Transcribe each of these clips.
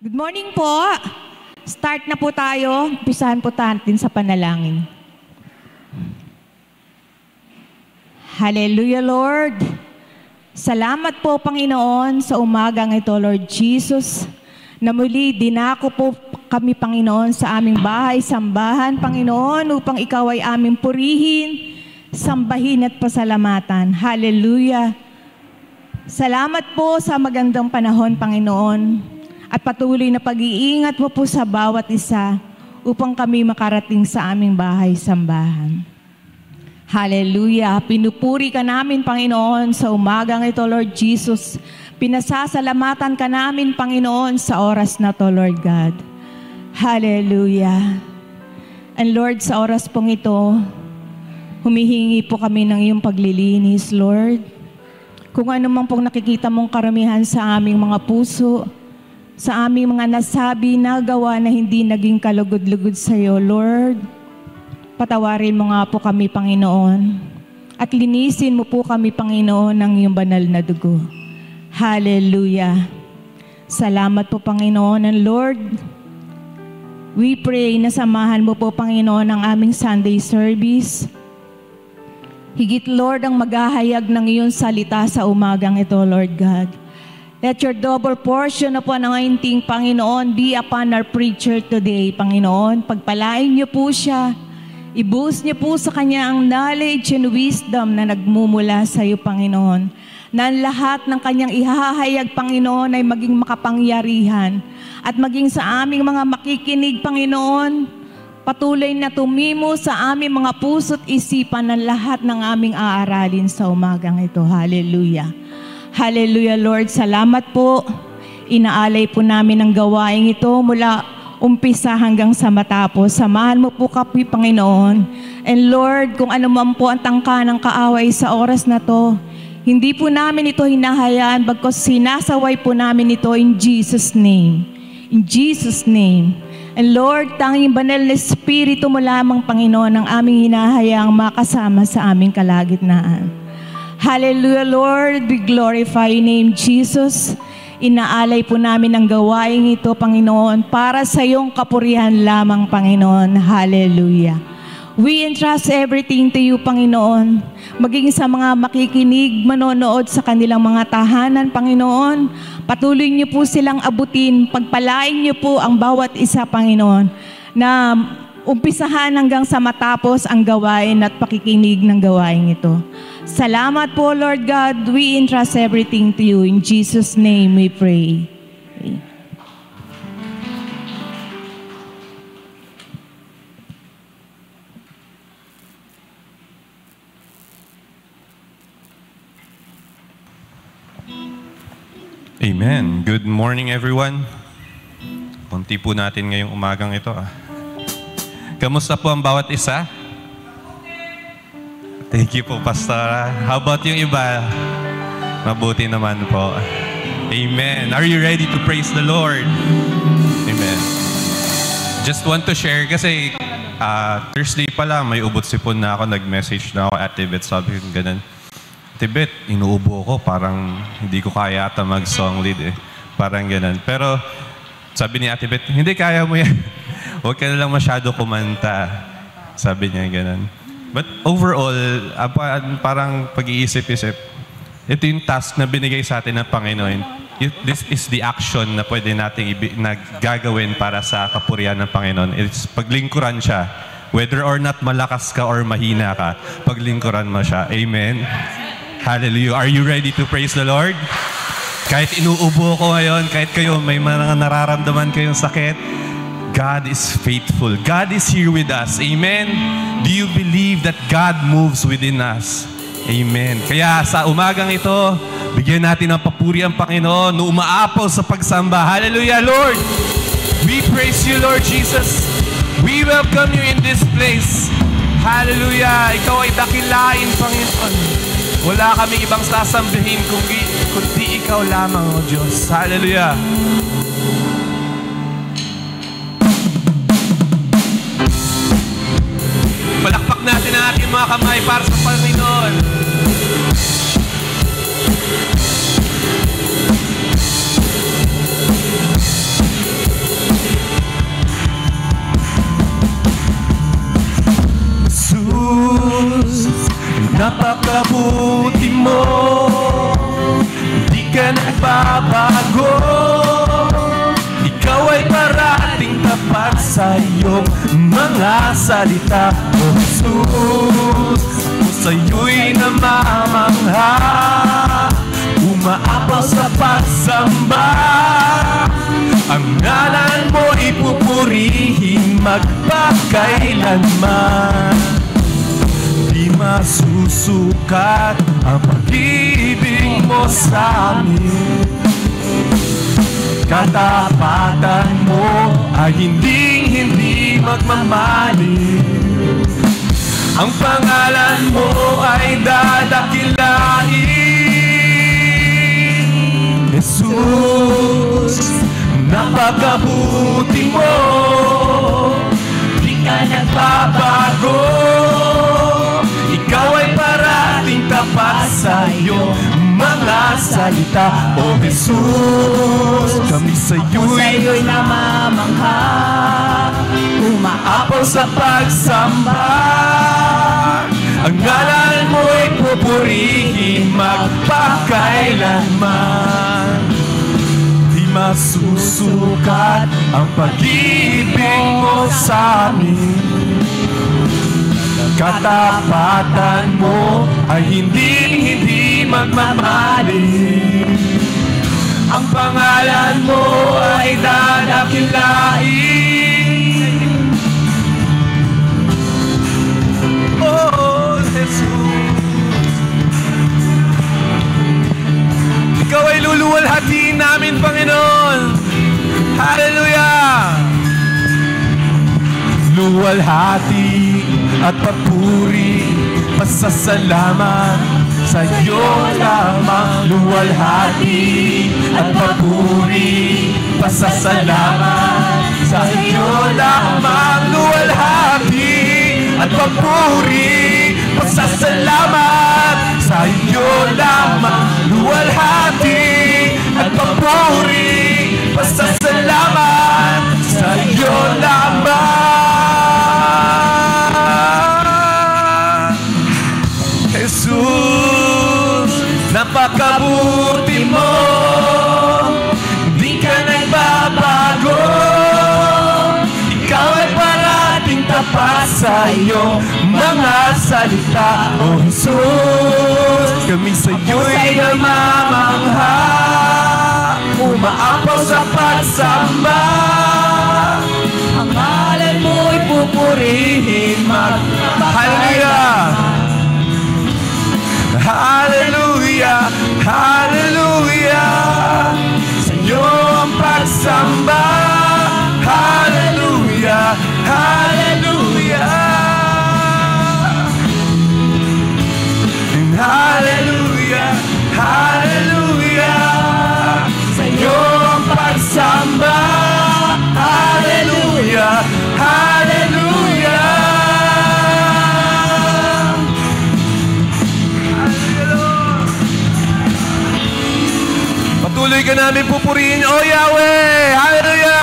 Good morning po. Start na po tayo. Umpisahan po natin sa panalangin. Hallelujah, Lord. Salamat po, Panginoon, sa umagang ito, Lord Jesus, na muli dinako po kami, Panginoon, sa aming bahay, sambahan, Panginoon, upang Ikaw ay aming purihin, sambahin at pasalamatan. Hallelujah. Salamat po sa magandang panahon, Panginoon, at patuloy na pag-iingat mo po sa bawat isa upang kami makarating sa aming bahay, sambahan. Hallelujah. Pinupuri ka namin, Panginoon, sa umagang ito, Lord Jesus. Pinasasalamatan ka namin, Panginoon, sa oras na to, Lord God. Hallelujah. And Lord, sa oras pong ito, humihingi po kami ng iyong paglilinis, Lord. Kung ano man pong nakikita mong karamihan sa aming mga puso, sa aming mga nasabi, nagawa na hindi naging kalugod-lugod sa iyo, Lord. Patawarin mo nga po kami, Panginoon. At linisin mo po kami, Panginoon, ng iyong banal na dugo. Hallelujah. Salamat po, Panginoon. And Lord, we pray na samahan mo po, Panginoon, ang aming Sunday service. Higit, Lord, ang maghahayag ng iyong salita sa umagang ito, Lord God. Let your double portion of anointing, Panginoon, be upon our preacher today, Panginoon. Pagpalain niyo po siya. I-boost niyo po sa kanya ang knowledge and wisdom na nagmumula sa iyo, Panginoon. Na lahat ng kanyang ihahayag, Panginoon, ay maging makapangyarihan. At maging sa aming mga makikinig, Panginoon, patuloy na tumimo sa aming mga puso't isipan ng lahat ng aming aaralin sa umagang ito. Hallelujah. Hallelujah, Lord. Salamat po. Inaalay po namin ang gawaing ito mula umpisa hanggang sa matapos. Samahan mo po kami, Panginoon. And Lord, kung ano man po ang tangka ng kaaway sa oras na to, hindi po namin ito hinahayaan, bagkus sinasaway po namin ito in Jesus' name. In Jesus' name. And Lord, tanging banal na Espiritu mo lamang, Panginoon, ang aming hinahayaang makasama sa aming kalagitnaan. Hallelujah, Lord. We glorify your name, Jesus. Inaalay po namin ang gawaing ito, Panginoon, para sa iyong kapurihan lamang, Panginoon. Hallelujah. We entrust everything to you, Panginoon. Maging sa mga makikinig, manonood sa kanilang mga tahanan, Panginoon. Patuloy niyo po silang abutin. Pagpalain niyo po ang bawat isa, Panginoon, na umpisahan hanggang sa matapos ang gawain at pakikinig ng gawain ito. Salamat po, Lord God. We entrust everything to you. In Jesus' name we pray. Amen. Good morning, everyone. Kunti po natin ngayong umagang ito. Kamusta po ang bawat isa? Thank you po, Pastor. How about yung iba? Mabuti naman po. Amen. Are you ready to praise the Lord? Amen. Just want to share kasi Thursday pa lang, may ubot sipon na ako. Nag-message na ako at Tibet. Sabi ko ganun, Tibet, inuubo ko. Parang hindi ko kaya ata mag-song lead eh. Parang ganun. Pero sabi ni Ate Beth, hindi kaya mo yan. Huwag ka na lang masyado kumanta. Sabi niya ganun. But overall, parang pag-iisip-isip, ito yung task na binigay sa atin ng Panginoon. This is the action na pwede natin gagawin para sa kapurihan ng Panginoon. It's paglingkuran siya. Whether or not malakas ka or mahina ka, paglingkuran mo siya. Amen. Hallelujah. Are you ready to praise the Lord? Kahit inuubo ko ngayon, kahit kayo may mga nararamdaman kayong sakit, God is faithful. God is here with us. Amen? Do you believe that God moves within us? Amen. Kaya sa umagang ito, bigyan natin ng papuri ang Panginoon na umaapaw sa pagsamba. Hallelujah, Lord! We praise you, Lord Jesus. We welcome you in this place. Hallelujah! Ikaw ay dakilain, Panginoon. Wala kaming ibang sasambihin kundi ikaw lamang, O Diyos. Hallelujah! Palakpak natin ang ating mga kamay para sa Panginoon. sa iyong mga salita. O Jesus, ako sa'yo'y namamangha, umaapaw sa pagsamba. Ang ngalan mo ipupurihin magpakailanman. Di masusukat ang pag-ibig mo sa amin. Katapatan mo ay hindi magmamaling. Ang pangalan mo ay dadakilain. Jesus, napakabuti mo, di ka nagbabago. Ikaw ay parating tapat sa iyong mga salita. O Jesus, kami sa'yo'y namamangha, umaapaw sa pagsamba. Ang ngalan mo'y pupurihin magpakailanman. Di masusukat ang pag-ibig mo sa amin. Katapatan mo ay hindi magmamaling. Ang pangalan mo ay dadakilain. Oh, Jesus, ikaw ay luluwalhatiin namin, Panginoon. Hallelujah! Luwalhati at papuri, pasasalamat sa iyo lamang. Luwalhati at papuri, pasasalamat sa iyo lamang. Luwalhati at papuri, pasasalamat sa iyo lamang. Luwalhati at papuri, pasasalamat sa iyo lamang. Jesus, napakabuti mo, di ka nagbabago. Ikaw ay parating tapat sa iyong mga salita. O Jesus, kami sa'yo'y namamangha, umaapaw sa pagsamba. Ang ngalan mo'y pupurihin magpakailanman. Hallelujah, hallelujah, sa iyo ang pagsamba. Hallelujah, hallelujah, hallelujah, hallelujah, sa iyo ang pagsamba. Hallelujah, hallelujah. Patuloy ka namin pupurihin, O Yahweh! Hallelujah!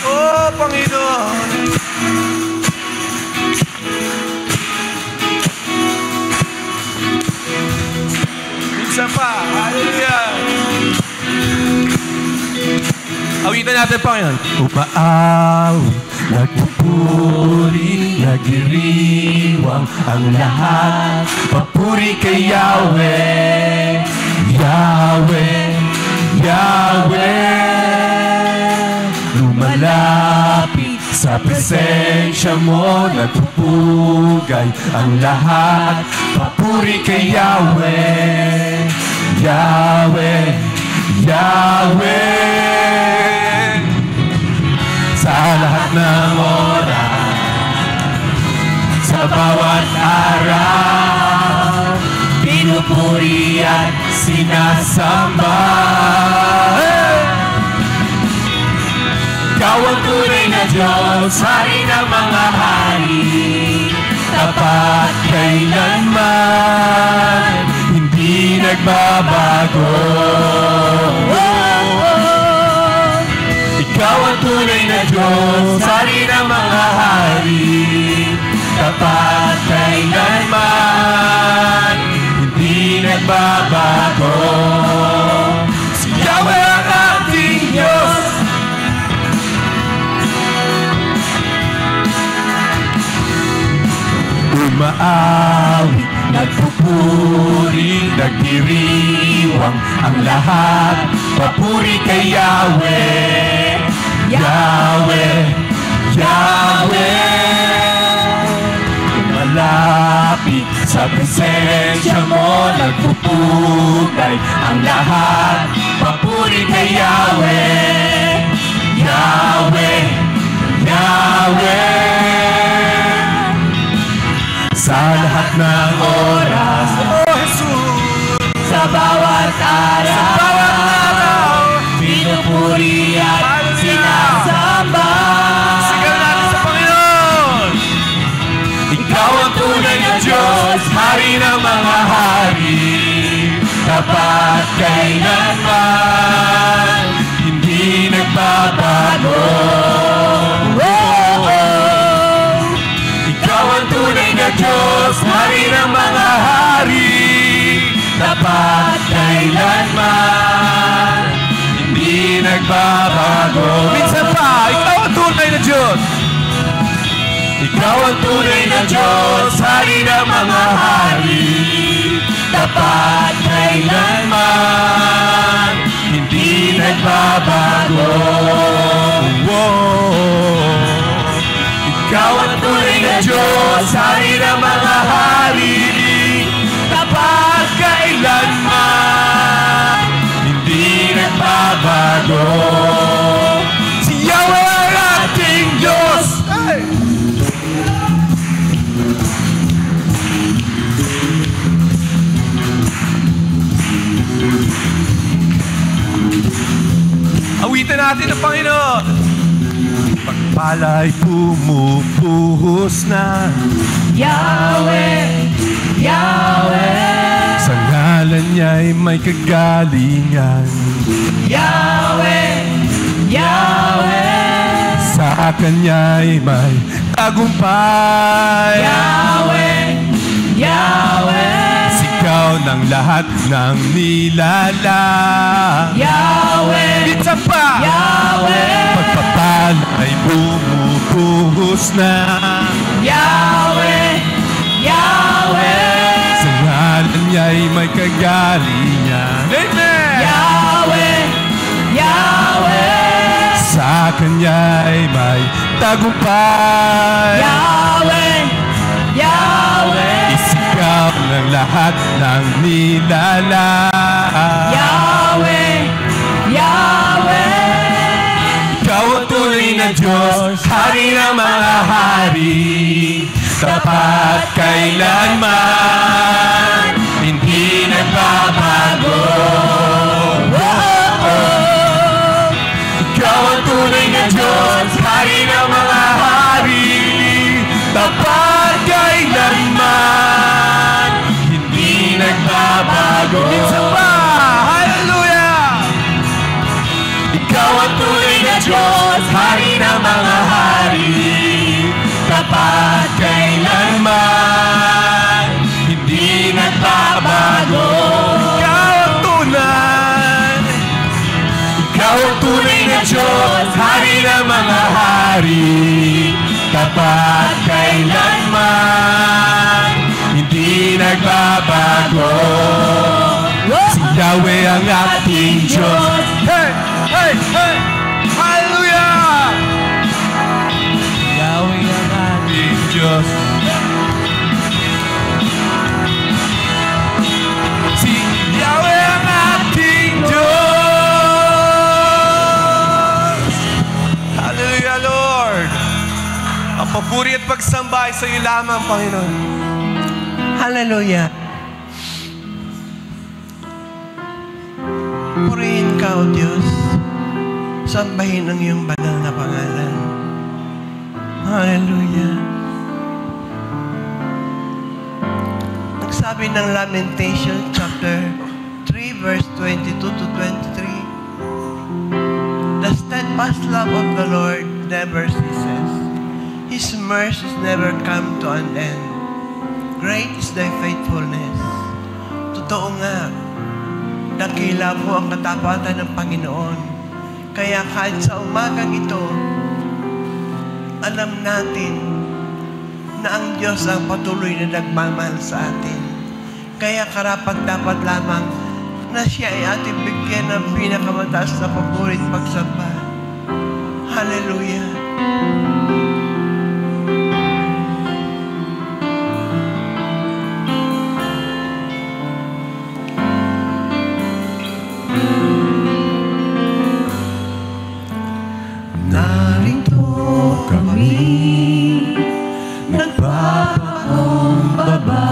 Oh, Panginoon! Minsan pa, hallelujah! Awitan natin, Panginoon. Umaawi, nagpupuri, nagdiriwang ang lahat. Papuri kay Yahweh, Yahweh, Yahweh. Lumalapit sa presensya mo, nagpupugay ang lahat. Papuri kay Yahweh, Yahweh, Yahweh. Sa lahat ng oras, sa bawat araw, pinupuri at sinasamba. Ikaw ang tunay na Diyos, hari ng mga hari, tapat kailanman, hindi nagbabago. Ikaw ang tunay na Diyos, hari ng mga hari, tapat kailanman, hindi nagbabago. Si Yahweh ang ating Diyos. Umaawit, nagpupuri, nagdiriwang ang lahat. Papuri kay Yahweh, Yahweh, Yahweh. Malapit sa presensya mo, nagpuputay ang lahat. Papuri kay Yahweh, Yahweh, Yahweh. Sa lahat ng oras, oh Jesus, sa bawat araw, pinupuri at sinasamba. Sigaw natin sa Panginoon. Ikaw ang tunay na Diyos, Hari ng mga hari, tapat kailanman, hindi nagbabago. Diyos, Hari ng mga hari, tapat kailanman, hindi nagbabago. Minsan pa, ikaw ang tunay na Diyos. Ikaw ang tunay na Diyos, Hari ng mga hari, tapat kailanman, hindi nagbabago. Ikaw ang tunay na Diyos, Hari ng mga hari, tapat kailanman, hindi nagbabago. Si Yahweh ang ating Diyos. Hey! Awitin natin ang Panginoon. Pagpala'y pumupuhos na, Yahweh, Yahweh. Sa ngalan niya'y may kagalingan, Yahweh, Yahweh. Sa Kanya'y may tagumpay, Yahweh, Yahweh. Sigaw ng lahat ng nilala, Yahweh, minsan pa, Yahweh. Pagpapala'y bumubuhos na, Yahweh, Yahweh. Sa ngalan niya'y may kagalingan, amen. Yahweh, Yahweh. Sa Kanya'y may tagumpay, Yahweh, Yahweh. Isigaw ng lahat ng nilala, Yahweh, Yahweh. Ikaw ang tunay na Diyos, Hari ng mga hari, tapat kailanman, hindi nagbabago. Ikaw ang tunay na Diyos, Hari ng mga hari, tapat kailanman, hindi nagbabago. Minsan pa, hallelujah! Ikaw ang tunay na Diyos, Hari ng mga hari, tapat kailanman, hindi nagbabago. Ikaw ang tunay, ikaw ang tunay na Diyos, Hari ng mga hari, tapat kailanman, hindi nagbabago. Si Yahweh ang ating Diyos. Hey! Hey! Hey! Hallelujah! Yahweh ang ating Diyos. Si Yahweh ang ating Diyos. Hallelujah, Lord. Ang papuri at pagsamba ay sa iyo lamang, Panginoon. Hallelujah. Purihin ka, O Diyos. Sambahin ang iyong banal na pangalan. Hallelujah. Nagsabi ng Lamentation chapter 3 verse 22 to 23. The steadfast love of the Lord never ceases. His mercies never come to an end. Great is thy faithfulness. Totoo nga, dakila po ang katapatan ng Panginoon. Kaya kahit sa umagang ito, alam natin na ang Diyos ang patuloy na nagmamahal sa atin. Kaya karapat-dapat lamang na siya ay ating bigyan ng pinakamataas na papuri at pagsamba. Hallelujah! Narito kami, nagpapakumbaba,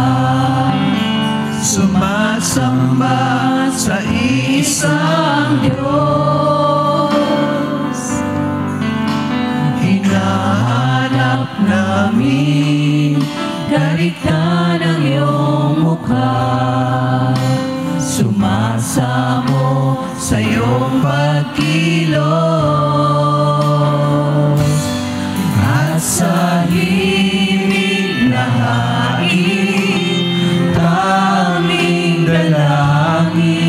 sumasamba sa isang Diyos. Hinahanap namin kariktan ng iyong mukha, sumasamo sa iyong pagkilos. At sa himig na hain, tanging dalangin,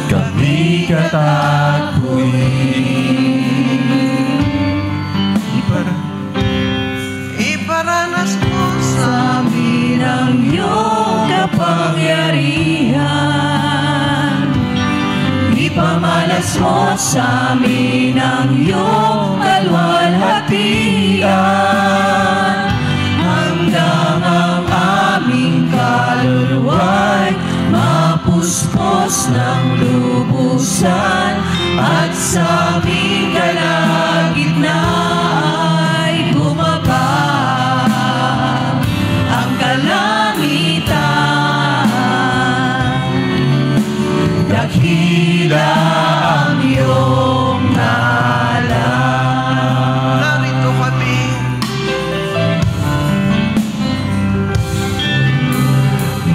kami katagpuin. Iparanas mo Sa amin ang iyong kapangyarihan, ipamalas mo sa amin ang iyong kalwalhatian, hanggang ang aming kaluluwa'y mapuspos ng lubusan, at sa aming kalagitnaan ay bumaba ang kalangitan. Dakila ang iyong ngalan. narito kami.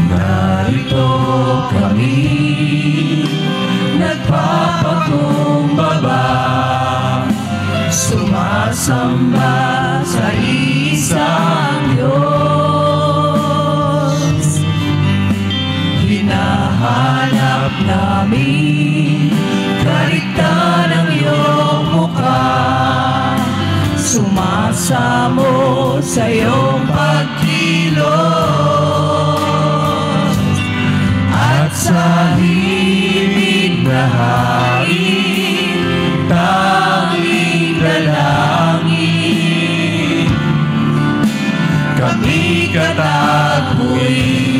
Narito kami, nagpapakumbaba, sumasamba sa isang Diyos. Hinahanap namin kariktan ng iyong mukha, sumasamo sa iyong pagkilos. At sa himig na hain, tanging dalangin, kami katagpuin.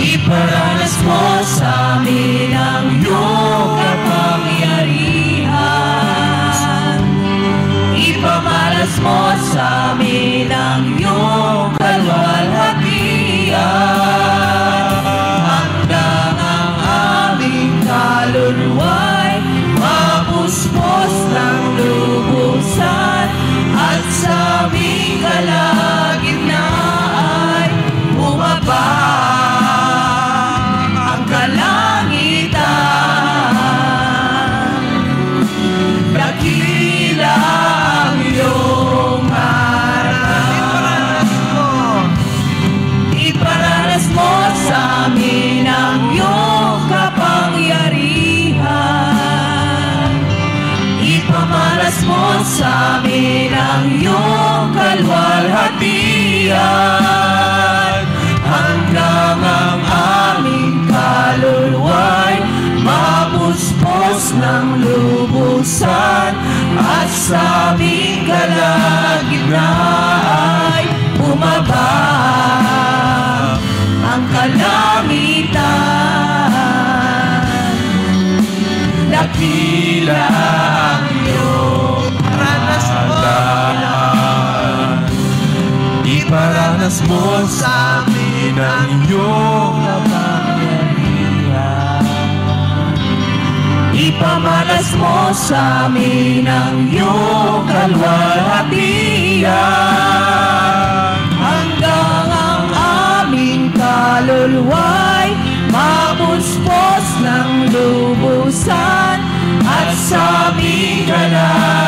Iparanas mo sa amin ang iyong kapangyarihan, ipamalas mo sa amin ang iyong kalwalhatian, hanggang ang aming kaluluwa'y mapuspos ng lubusan, at sa aming kalagitnaan ay bumaba ang kalangitan. Dakila ang iyong ngalan. Iparanas mo sa amin ang iyong kapangyarihan, ipamalas mo sa amin ang iyong kalwalhatian, hanggang ang aming kaluluwa'y mapuspos ng lubusan, at sa aming kalagitnaan ay bumaba ang kalangitan. Dakila ang iyong ngalan. Iparanas mo sa amin ang iyong kapangyarihan, ipamalas mo sa amin ang iyong kalwalhatian, hanggang ang aming kaluluwa'y mapuspos ng lubusan, at sa aming kalagitnaan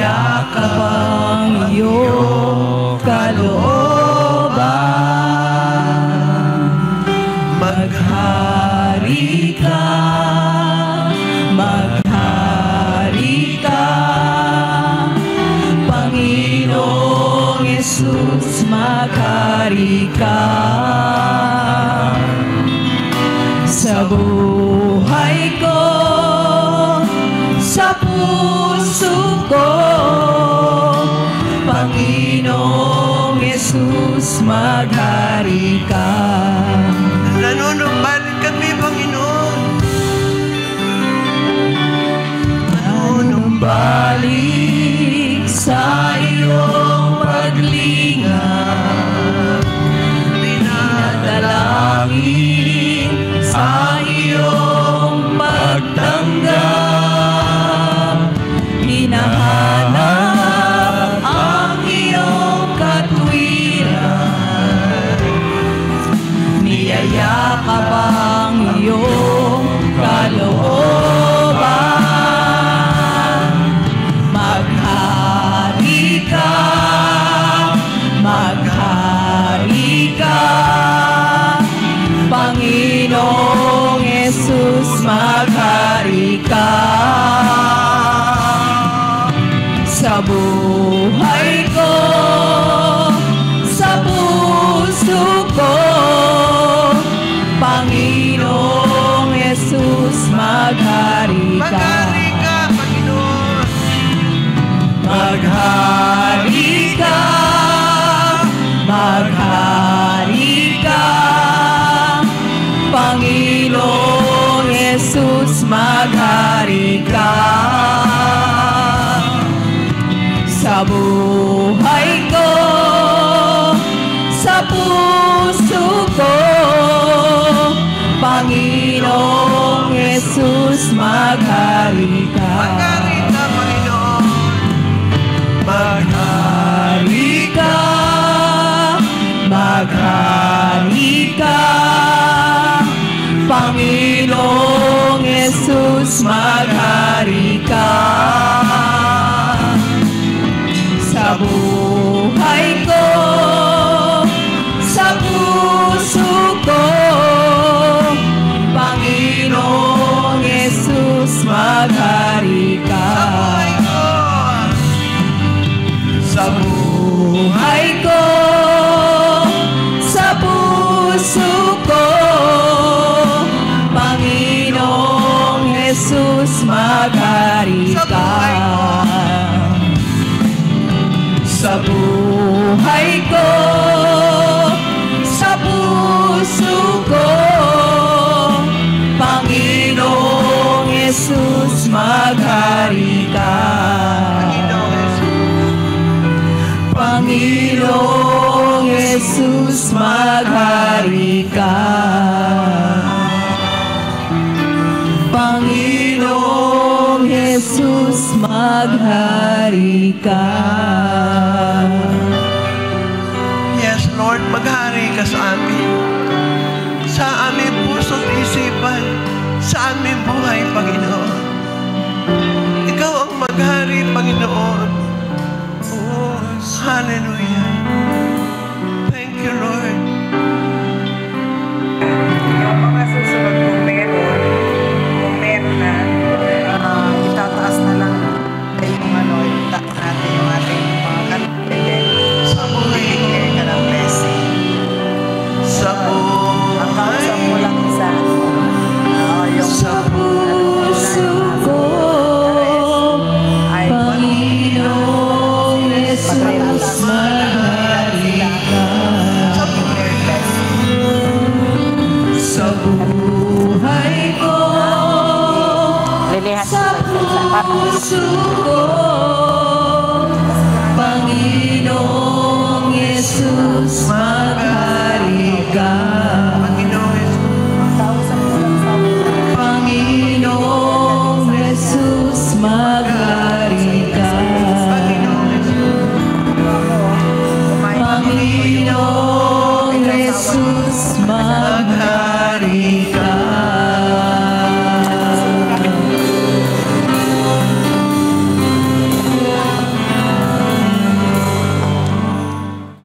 niyayakap ang iyong kalooban. Maghari ka, Panginoong Jesus, maghari ka. Sa buhay ko, sa puso ko, Panginoong Jesus, maghari ka. Nanunumbalik kami, Panginoon. Nanunumbalik sa iyong paglingap, dinadalangin sa iyong pagtanggap, hinahanap ang iyong katwiran, niyayakap ang iyong kalooban. Maghari ka, Panginoong Jesus, maghari ka. Sa buhay ko, sa puso ko, Panginoong Jesus, maghari ka. Maghari ka, Panginoon. Maghari ka, Panginoong Jesus, maghari ka. Sa buhay ko, sa puso ko, Panginoong Jesus, maghari ka. Maghari ka, Panginoon. Maghari ka, Panginoong Jesus, maghari ka. Sa buhay ko, sa puso ko, Panginoong Jesus, maghari ka. Sa buhay ko, sa puso ko, Panginoong Jesus, maghari ka. Sa buhay ko, sa puso ko, Panginoong Jesus, maghari ka. Panginoong Jesus, maghari ka. Panginoong Jesus, maghari ka. Yes, Lord, maghari ka sa amin. Sa aming puso't isipan, sa aming buhay, Panginoon. Ikaw ang maghari, Panginoon. Oh, hallelujah. Thank you, Lord. Yung mga susunod kung meron na, itataas na lang yung itataas natin yung ating mga kanilin. Sa buhay ka ng blessing. Sa buhay. Ang kausap mo lang isa. Yung Sa puso ko, Panginoong Jesus, maghari ka. Sa buhay ko, sa puso ko, Panginoong Jesus, maghari ka. Panginoong Jesus, maghari ka. Panginoong Jesus, maghari ka.